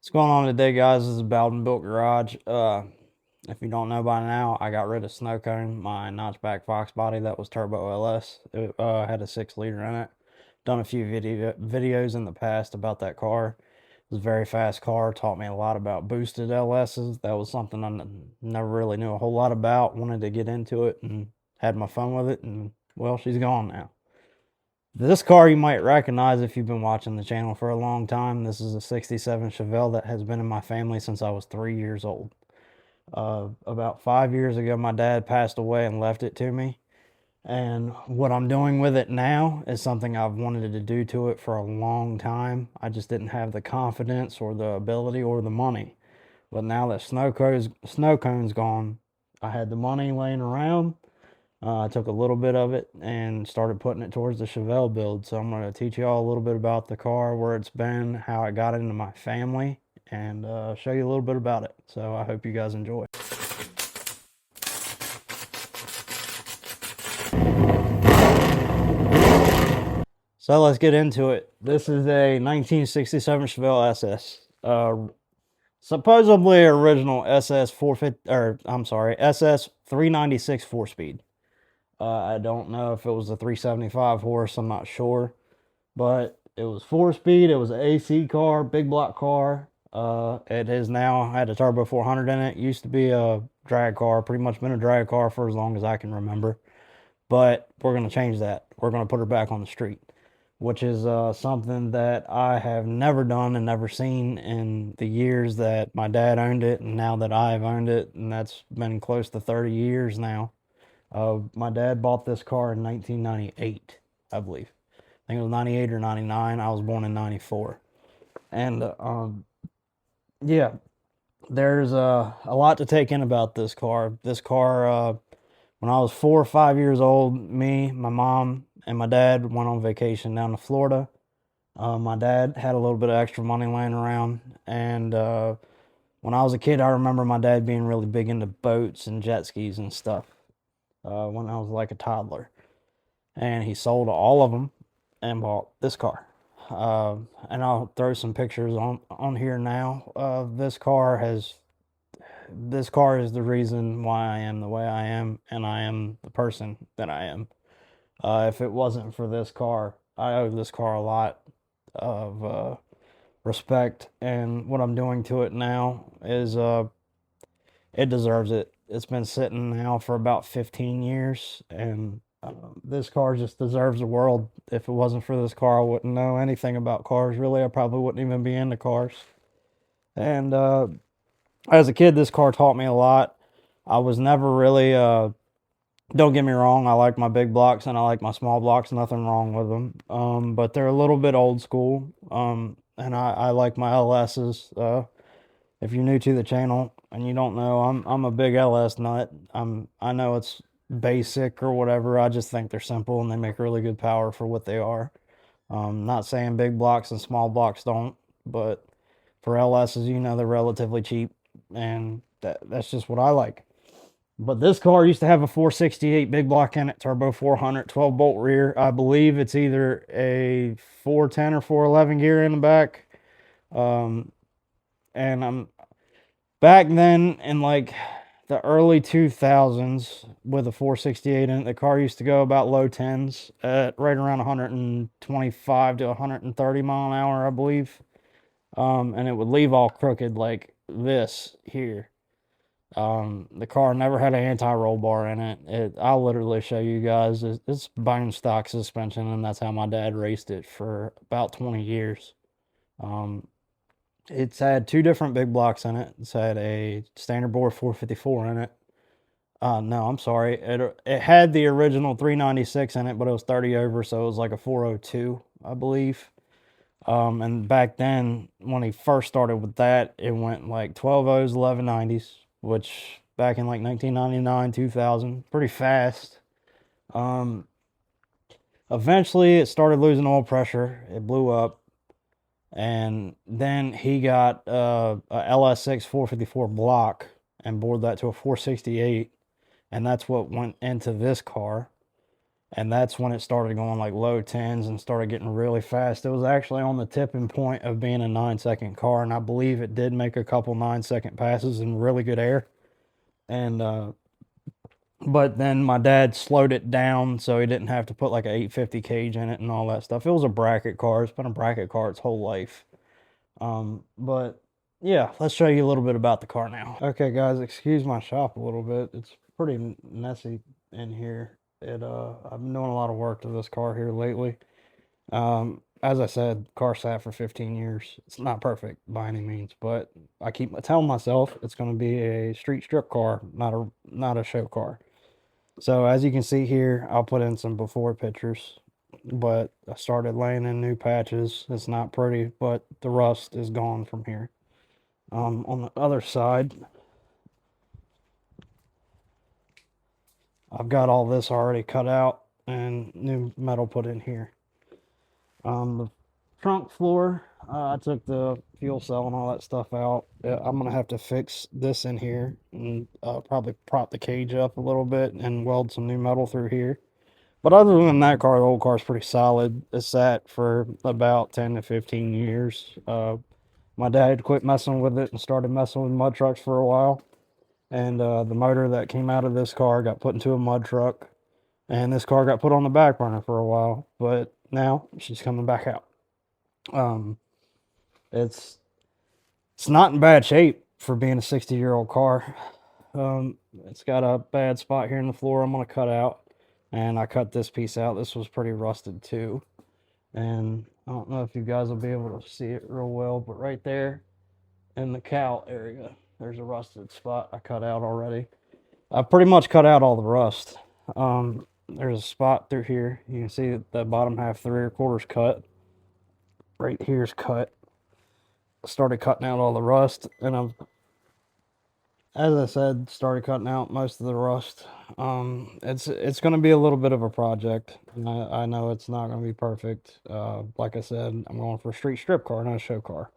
What's going on today, guys? This is Bowden Built Garage. If you don't know by now, I got rid of Snow Cone, my notchback Fox body that was Turbo LS. It had a 6 liter in it. Done a few videos in the past about that car. It was a very fast car. Taught me a lot about boosted LSs. That was something I never really knew a whole lot about. Wanted to get into it and had my fun with it. And well, she's gone now. This car you might recognize if you've been watching the channel for a long time. This is a 67 Chevelle that has been in my family since I was 3 years old. About 5 years ago, my dad passed away and left it to me. And what I'm doing with it now is something I've wanted to do to it for a long time. I just didn't have the confidence or the ability or the money. But now that snow cone's gone, I had the money laying around. I took a little bit of it and started putting it towards the Chevelle build. So I'm going to teach you all a little bit about the car, where it's been, how it got into my family, and show you a little bit about it. So I hope you guys enjoy. So let's get into it. This is a 1967 Chevelle SS. Supposedly original SS 450, or I'm sorry, SS 396 4-speed. I don't know if it was a 375 horse. I'm not sure. But it was 4-speed. It was an AC car, big block car. It has now had a turbo 400 in it. Used to be a drag car, pretty much been a drag car for as long as I can remember. But we're going to change that. We're going to put her back on the street, which is something that I have never done and never seen in the years that my dad owned it and now that I've owned it, and that's been close to 30 years now. My dad bought this car in 1998, I believe. I think it was 98 or 99. I was born in 94. And yeah, there's a lot to take in about this car. This car, when I was 4 or 5 years old, me, my mom, and my dad went on vacation down to Florida. My dad had a little bit of extra money laying around. And when I was a kid, I remember my dad being really big into boats and jet skis and stuff when I was like a toddler. And he sold all of them and bought this car. And I'll throw some pictures on here now. This car is the reason why I am the way I am, and I am the person that I am. If it wasn't for this car, I owe this car a lot of respect, and what I'm doing to it now is it deserves it. It's been sitting now for about 15 years, and this car just deserves the world. If it wasn't for this car, I wouldn't know anything about cars. Really, I probably wouldn't even be into cars. And as a kid, this car taught me a lot. I was never really, don't get me wrong, I like my big blocks and I like my small blocks, nothing wrong with them. But they're a little bit old school. And I like my LSs. If you're new to the channel and you don't know, I'm a big LS nut. I know it's basic or whatever. I just think they're simple and they make really good power for what they are. Not saying big blocks and small blocks don't, but for LSs, they're relatively cheap, and that's just what I like. But this car used to have a 468 big block in it, turbo 400, 12 bolt rear. I believe it's either a 410 or 411 gear in the back. And I'm back then in like the early 2000s with a 468 in it. The car used to go about low tens at right around 125 to 130 mile an hour, I believe. And it would leave all crooked like this here. The car never had an anti-roll bar in it. I'll literally show you guys. It's bone stock suspension, and that's how my dad raced it for about 20 years. It's had two different big blocks in it. It's had a standard bore 454 in it. No, I'm sorry. It had the original 396 in it, but it was 30 over, so it was like a 402, I believe. And back then, when he first started with that, it went like 12 O's, 11 90s, which back in like 1999, 2000, pretty fast. Eventually, it started losing oil pressure. It blew up. And then he got a LS6 454 block and bored that to a 468. And that's what went into this car. And that's when it started going like low tens and started getting really fast. It was actually on the tipping point of being a 9 second car, and I believe it did make a couple 9 second passes in really good air. And but then my dad slowed it down so he didn't have to put like a 850 cage in it and all that stuff. It was a bracket car. It's been a bracket car its whole life. But yeah, let's show you a little bit about the car now. Okay, guys, excuse my shop a little bit. It's pretty messy in here. I've been doing a lot of work to this car here lately. As I said, car sat for 15 years. It's not perfect by any means, but I keep telling myself it's going to be a street strip car, not a show car. So as you can see here, I'll put in some before pictures, but I started laying in new patches. It's not pretty, but the rust is gone from here. On the other side, I've got all this already cut out and new metal put in here. The trunk floor, I took the fuel cell and all that stuff out. I'm gonna have to fix this in here and probably prop the cage up a little bit and weld some new metal through here. But other than that car, the old car's pretty solid. It's sat for about 10 to 15 years. My dad quit messing with it and started messing with mud trucks for a while. And the motor that came out of this car got put into a mud truck. And this car got put on the back burner for a while. But now she's coming back out. Um, it's it's not in bad shape for being a 60-year-old car. It's got a bad spot here in the floor I'm going to cut out. And I cut this piece out. This was pretty rusted too. And I don't know if you guys will be able to see it real well, but right there in the cowl area, there's a rusted spot I cut out already. I pretty much cut out all the rust. There's a spot through here. You can see that the bottom half 3/4 cut. Right here's cut. Started cutting out all the rust, and I've, as I said, started cutting out most of the rust. It's going to be a little bit of a project, and I know it's not going to be perfect. Like I said, I'm going for a street strip car, not a show car.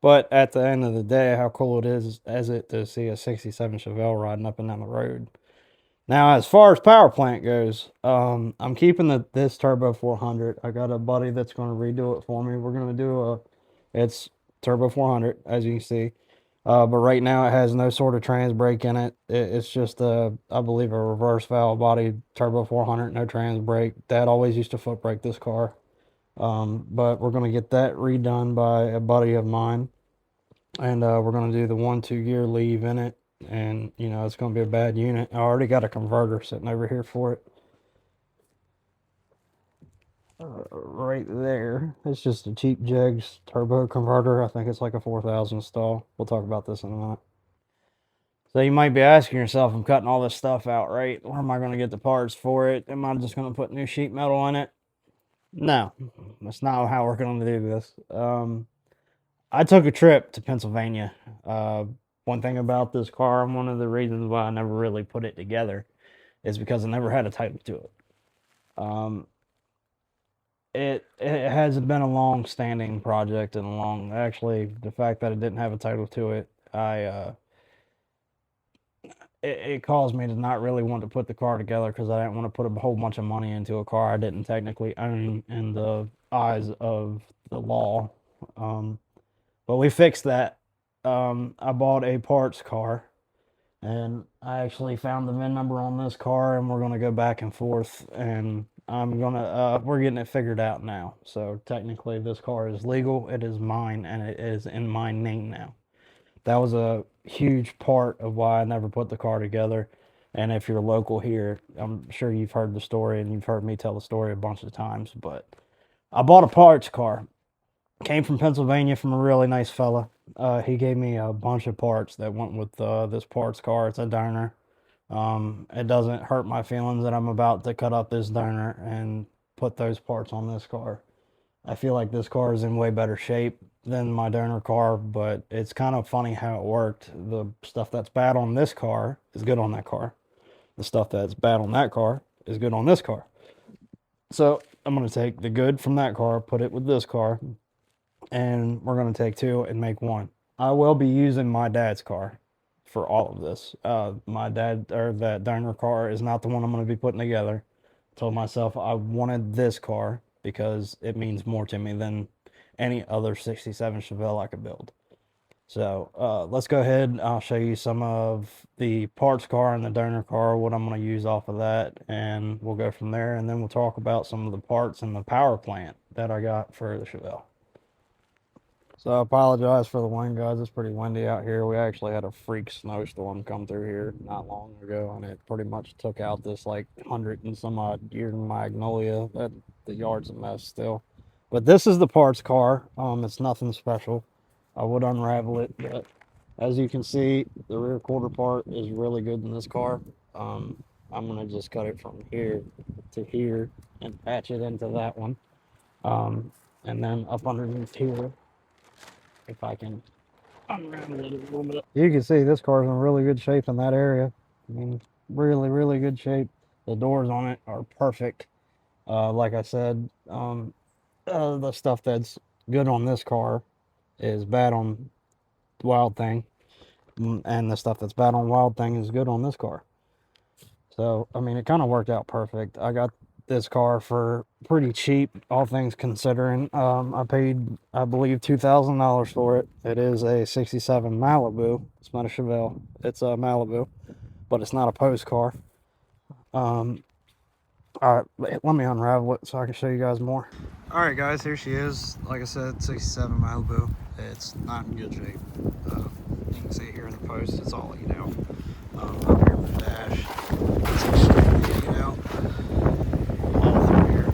But at the end of the day, how cool it is it to see a 67 Chevelle riding up and down the road. Now, as far as power plant goes, I'm keeping this Turbo 400. I got a buddy that's going to redo it for me. We're going to do it's Turbo 400, as you can see. But right now it has no sort of trans brake in it. It's just I believe a reverse valve body Turbo 400, no trans brake. Dad always used to foot brake this car. But we're going to get that redone by a buddy of mine. And we're going to do the 1-2 gear leave in it. And, you know, it's going to be a bad unit. I already got a converter sitting over here for it. Right there. It's just a cheap Jegs turbo converter. I think it's like a 4,000 stall. We'll talk about this in a minute. So you might be asking yourself, I'm cutting all this stuff out, right? Where am I going to get the parts for it? Am I just going to put new sheet metal in it? No, that's not how we're going to do this. I took a trip to Pennsylvania. One thing about this car, and one of the reasons why I never really put it together, is because I never had a title to it. Um, it has been a long standing project and actually the fact that it didn't have a title to it, it caused me to not really want to put the car together because I didn't want to put a whole bunch of money into a car I didn't technically own in the eyes of the law. But we fixed that. I bought a parts car, and I actually found the VIN number on this car, and we're gonna go back and forth, and we're getting it figured out now. So technically, this car is legal. It is mine, and it is in my name now. That was a huge part of why I never put the car together. And if you're local here, I'm sure you've heard the story, and you've heard me tell the story a bunch of times. But I bought a parts car. Came from Pennsylvania from a really nice fella. He gave me a bunch of parts that went with this parts car. It's a donor. It doesn't hurt my feelings that I'm about to cut up this donor and put those parts on this car. I feel like this car is in way better shape than my donor car, but it's kind of funny how it worked. The stuff that's bad on this car is good on that car. The stuff that's bad on that car is good on this car. So I'm going to take the good from that car, put it with this car, and we're going to take two and make one. I will be using my dad's car for all of this. My dad, or that donor car, is not the one I'm going to be putting together. told myself I wanted this car because it means more to me than any other 67 Chevelle I could build. So let's go ahead. I'll show you some of the parts car and the donor car, what I'm going to use off of that, and we'll go from there. And then we'll talk about some of the parts and the power plant that I got for the Chevelle. So I apologize for the wind, guys. It's pretty windy out here. We actually had a freak snowstorm come through here not long ago, and it pretty much took out this like 100 and some odd year magnolia. That the yard's a mess still. But this is the parts car. It's nothing special. I would unravel it, but as you can see, the rear quarter part is really good in this car. I'm gonna just cut it from here to here and patch it into that one. And then up underneath here, if I can unravel it a little bit. You can see this car's in really good shape in that area. I mean, really, really good shape. The doors on it are perfect. Like I said, the stuff that's good on this car is bad on Wild Thing, and the stuff that's bad on Wild Thing is good on this car. So, I mean, it kind of worked out perfect. I got this car for pretty cheap, all things considering. I paid, I believe, $2,000 for it. It is a 67 Malibu. It's not a Chevelle. It's a Malibu, but it's not a post car. All right, let me unravel it so I can show you guys more. All right, guys, here she is. Like I said, 67 Malibu. It's not in good shape. You can see it here in the post. It's all laid out. Up here in the dash, it's extremely laid out. All through here.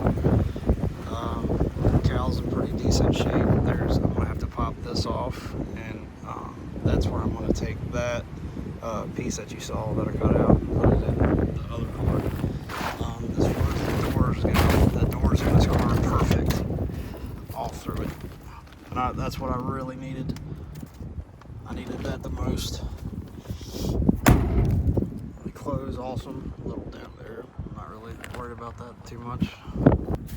The cow's in pretty decent shape. I'm gonna have to pop this off, and that's where I'm gonna take that piece that you saw that I cut out and put it in the other car. As far as the doors go, the doors in this car are perfect all through it. And that's what I really needed. I needed that the most. The clothes awesome, a little down there. I'm not really worried about that too much.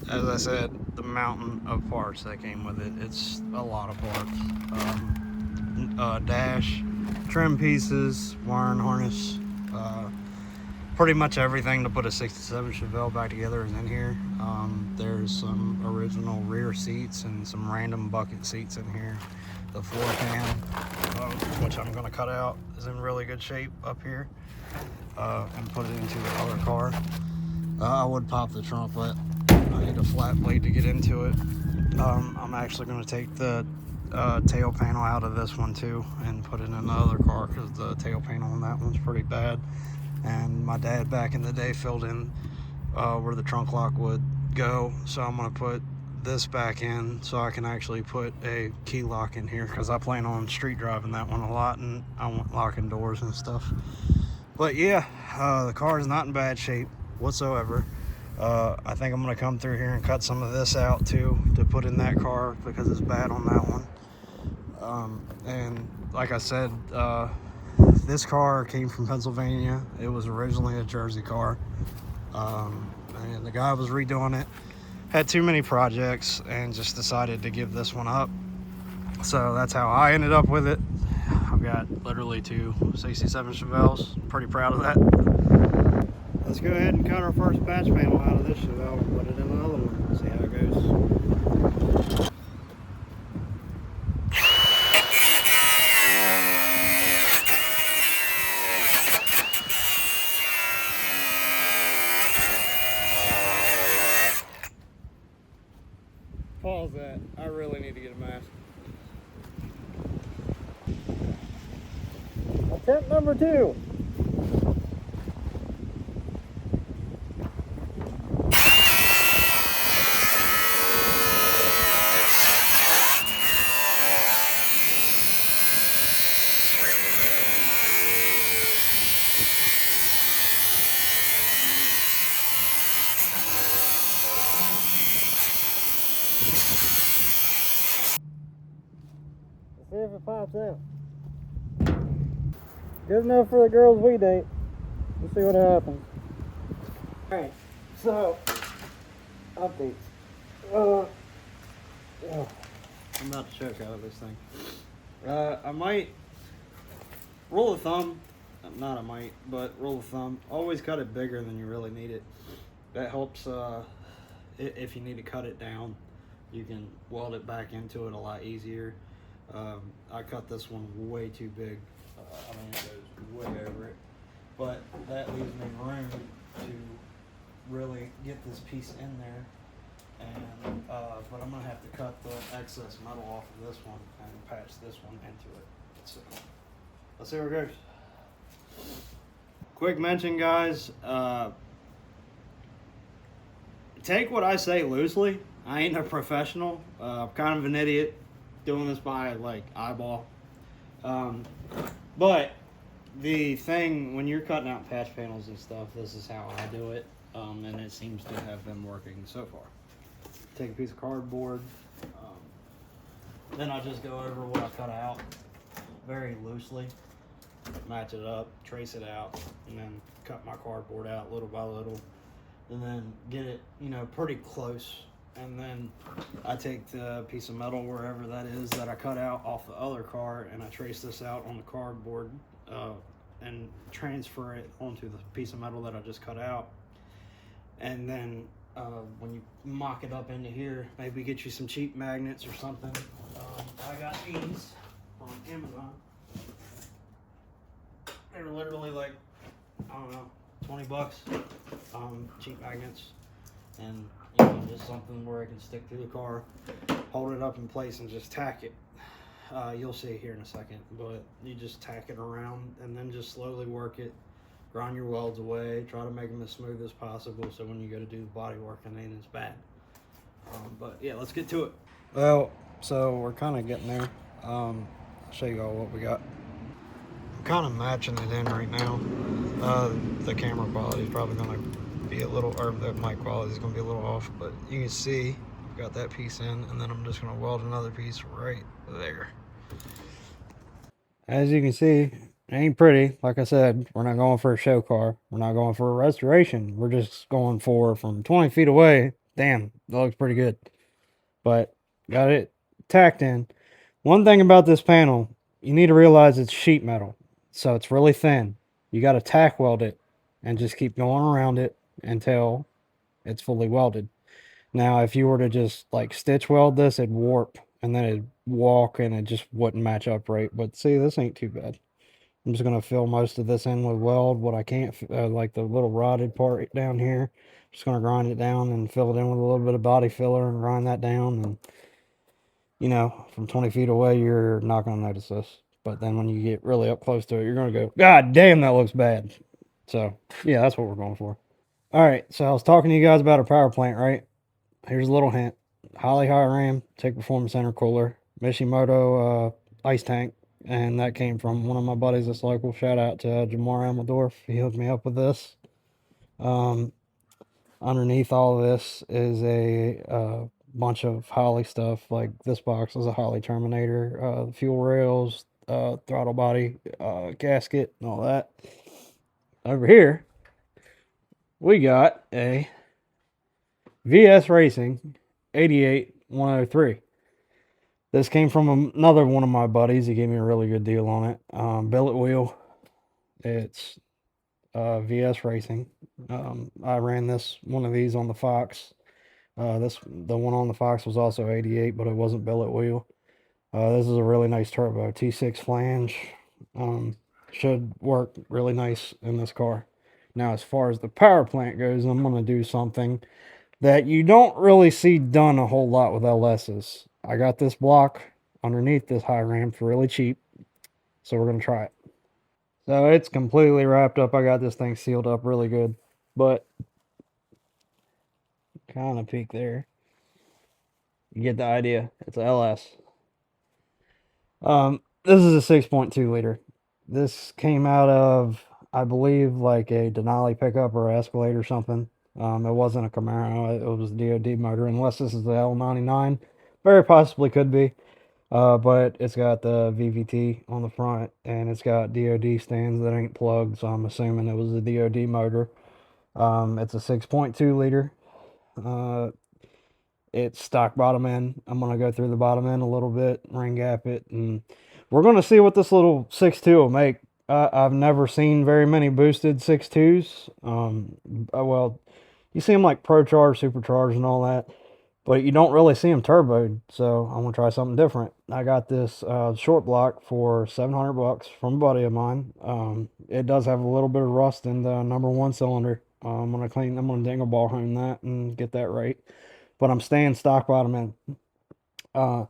As I said, the mountain of parts that came with it, it's a lot of parts. Dash, trim pieces, wiring harness, pretty much everything to put a 67 Chevelle back together is in here. There's some original rear seats and some random bucket seats in here. The floor pan, which I'm going to cut out, is in really good shape up here, and put it into the other car. I would pop the trunk, but I need a flat blade to get into it. I'm actually going to take the tail panel out of this one too and put it in another car because the tail panel on that one's pretty bad. And my dad back in the day filled in where the trunk lock would go, so I'm going to put this back in so I can actually put a key lock in here because I plan on street driving that one a lot and I want locking doors and stuff. But yeah, the car is not in bad shape whatsoever. I think I'm going to come through here and cut some of this out too to put in that car because it's bad on that one. And like I said, this car came from Pennsylvania. It was originally a Jersey car, and the guy was redoing it, had too many projects, and just decided to give this one up. So that's how I ended up with it. I've got literally two 67 Chevelles. I'm pretty proud of that. Let's go ahead and cut our first patch panel out of this Chevelle and put it in another one. See how it goes. Pause that. I really need to get a mask. Attempt number 2. See if it pops out. Good enough for the girls we date. Let's see what happens. Alright, so updates. I'm about to choke out of this thing. I might rule of thumb, not I might, but rule of thumb, always cut it bigger than you really need it. That helps if you need to cut it down, you can weld it back into it a lot easier. I cut this one way too big. I mean, it goes way over it. But that leaves me room to really get this piece in there. And but I'm gonna have to cut the excess metal off of this one and patch this one into it. So let's see where it goes. Quick mention, guys. Take what I say loosely. I ain't a professional. I'm kind of an idiot doing this by like eyeball. Um, but the thing when you're cutting out patch panels and stuff, this is how I do it, and it seems to have been working so far. Take a piece of cardboard, then I just go over what I cut out very loosely, match it up, trace it out, and then cut my cardboard out little by little, and then get it, pretty close. And then I take the piece of metal, wherever that is, that I cut out off the other car, and I trace this out on the cardboard and transfer it onto the piece of metal that I just cut out. And then when you mock it up into here, maybe get you some cheap magnets or something. I got these on Amazon. They were literally like, I don't know, 20 bucks. Cheap magnets. And just something where I can stick to the car, hold it up in place, and just tack it. You'll see it here in a second, but you just tack it around and then just slowly work it. Grind your welds away. Try to make them as smooth as possible so when you go to do the body work, it ain't as bad. But yeah, let's get to it. Well, so we're kind of getting there. I'll show you all what we got. I'm kind of matching it in right now. The camera quality is probably going to be a little, or the mic quality is going to be a little off, but you can see I've got that piece in, and then I'm just going to weld another piece right there. As you can see, it ain't pretty. Like I said, we're not going for a show car. We're not going for a restoration. We're just going for, from 20 feet away, damn, that looks pretty good. But got it tacked in. One thing about this panel, you need to realize it's sheet metal. So it's really thin. You got to tack weld it and just keep going around it until it's fully welded. Now, if you were to just like stitch weld this, it'd warp and then it'd walk and it just wouldn't match up right. But see, this ain't too bad. I'm just going to fill most of this in with weld. What I can't, like the little rotted part down here, just going to grind it down and fill it in with a little bit of body filler and grind that down. And, from 20 feet away, you're not going to notice this. But then when you get really up close to it, you're going to go, God damn, that looks bad. So, yeah, that's what we're going for. All right, so I was talking to you guys about a power plant, right? Here's a little hint. Highly high RAM, TIG performance intercooler, Mishimoto ice tank, and that came from one of my buddies that's local. Shout out to Jamar Ameldorf. He hooked me up with this. Underneath all of this is a bunch of Holley stuff. Like this box is a Holley Terminator, fuel rails, throttle body, gasket, and all that. Over here, we got a VS Racing 88103. This came from another one of my buddies. He gave me a really good deal on it. Billet wheel. It's VS Racing. I ran one of these on the Fox. The one on the Fox was also 88, but it wasn't billet wheel. This is a really nice turbo T6 flange. Should work really nice in this car. Now, as far as the power plant goes, I'm going to do something that you don't really see done a whole lot with LSs. I got this block underneath this high RAM for really cheap, so we're going to try it. So it's completely wrapped up. I got this thing sealed up really good, but kind of peek there. You get the idea. It's a LS. This is a 6.2 liter. This came out of, I believe, like a Denali pickup or Escalade or something. It wasn't a Camaro. It was a DOD motor, unless this is the L99. Very possibly could be. But it's got the VVT on the front, and it's got DOD stands that ain't plugged, so I'm assuming it was a DOD motor. It's a 6.2 liter. It's stock bottom end. I'm going to go through the bottom end a little bit, ring gap it, and we're going to see what this little 6.2 will make. I've never seen very many boosted 6.2s. Well, You see them like Procharged, Supercharged, and all that, but you don't really see them turboed. So I'm gonna try something different. I got this short block for 700 bucks from a buddy of mine. It does have a little bit of rust in the number one cylinder. I'm gonna clean. I'm gonna dingle ball home that and get that right. But I'm staying stock bottom in. Uh,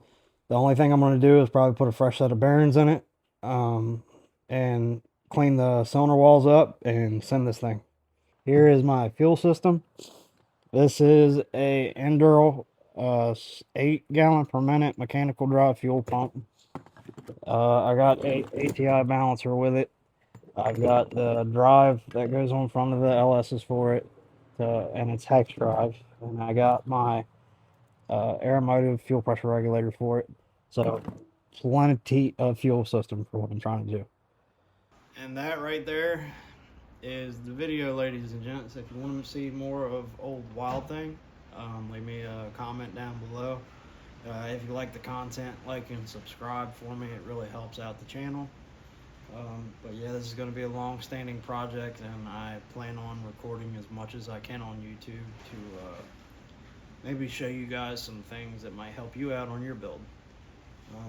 the only thing I'm gonna do is probably put a fresh set of bearings in it, and clean the cylinder walls up and send this thing. Here is my fuel system. This is a Enduro 8 gallon per minute mechanical drive fuel pump. I got a ATI balancer with it. I've got the drive that goes on front of the LSs for it, and it's hex drive. And I got my Aeromotive fuel pressure regulator for it. So plenty of fuel system for what I'm trying to do. And that right there is the video, ladies and gents. If you want to see more of Old Wild Thing, leave me a comment down below. If you like the content, like and subscribe for me. It really helps out the channel. But yeah, this is going to be a long-standing project, and I plan on recording as much as I can on YouTube to maybe show you guys some things that might help you out on your build.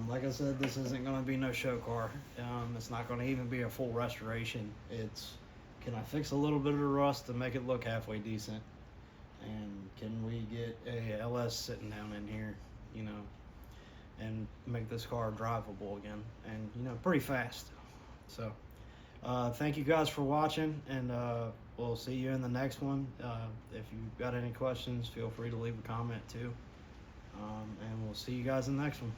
Like I said, this isn't going to be no show car. It's not going to even be a full restoration. It's, can I fix a little bit of the rust to make it look halfway decent? And can we get a LS sitting down in here, you know, and make this car drivable again, and, you know, pretty fast. So thank you guys for watching, and we'll see you in the next one. If you've got any questions, feel free to leave a comment too, and we'll see you guys in the next one.